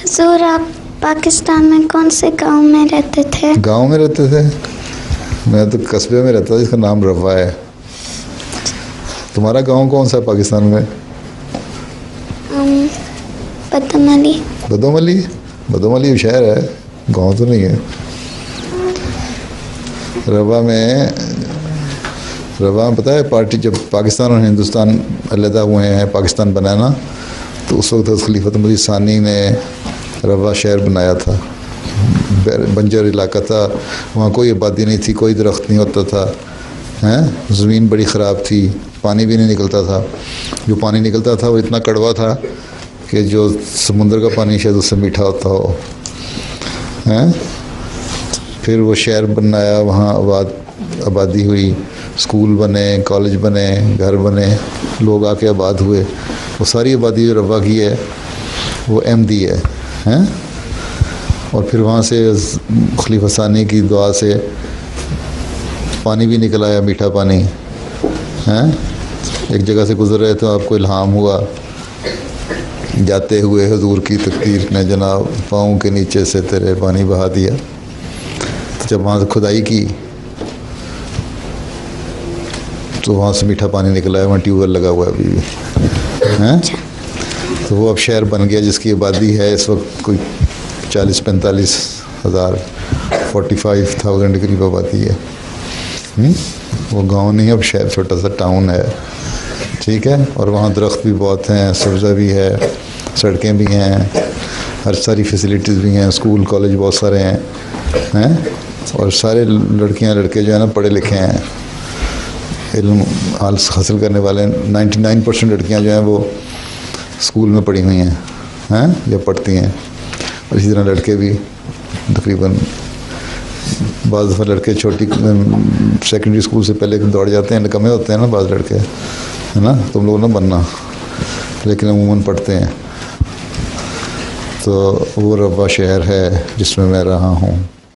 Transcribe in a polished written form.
हुजूर, आप पाकिस्तान में कौन से गांव में रहते थे? गांव में रहते थे। मैं तो कस्बे में रहता था जिसका नाम रवा है। तुम्हारा गांव कौन सा है पाकिस्तान में? बदोमली। बदोमली? बदोमली शहर है, गांव तो नहीं है। रवा में पता है, पार्टी जब पाकिस्तान और हिंदुस्तान अलहदा हुए हैं, पाकिस्तान बनाना, तो उस वक्त खलीफत मजीद सानी ने रवा शहर बनाया था। बंजर इलाका था, वहाँ कोई आबादी नहीं थी, कोई दरख्त नहीं होता था, हैं, ज़मीन बड़ी ख़राब थी, पानी भी नहीं निकलता था। जो पानी निकलता था वो इतना कड़वा था कि जो समुंदर का पानी शायद उससे मीठा होता हो, हैं। फिर वो शहर बनाया, वहाँ आबादी हुई, स्कूल बने, कॉलेज बने, घर बने, लोग आके आबाद हुए। वो सारी आबादी जो रवा की है वो अहमदी है, हैं। और फिर वहाँ से खलीफा सानी की दुआ से पानी भी निकल आया, मीठा पानी, हैं। एक जगह से गुजर रहे तो आपको इल्हाम हुआ, जाते हुए हुजूर की तकदीर ने जनाब पाँव के नीचे से तेरे पानी बहा दिया। तो जब वहाँ से खुदाई की तो वहाँ से मीठा पानी निकला है, वहाँ ट्यूबवेल लगा हुआ है अभी भी, हैं। तो वो अब शहर बन गया जिसकी आबादी है इस वक्त कोई 40-45 हज़ार, 45,000 के करीब आबादी है। वो गांव नहीं, अब शहर छोटा सा टाउन है, ठीक है। और वहाँ दरख्त भी बहुत हैं, सब्ज़ा भी है, सड़कें भी हैं, हर सारी फैसिलिटीज़ भी हैं, स्कूल कॉलेज बहुत सारे हैं। और सारे लड़कियाँ लड़के जो है ना पढ़े लिखे हैं, इल्म हासिल करने वाले 99% लड़कियाँ जो हैं वो स्कूल में पढ़ी हुई हैं या पढ़ती हैं। और इसी तरह लड़के भी तकरीबन, बाज़ दफ़ा लड़के छोटी सेकेंडरी स्कूल से पहले दौड़ जाते हैं, निकम्मे होते हैं ना बाज़ लड़के, है ना। तुम लोग ना बनना, लेकिन अमूमन पढ़ते हैं। तो वो रवा शहर है जिसमें मैं रहा हूँ।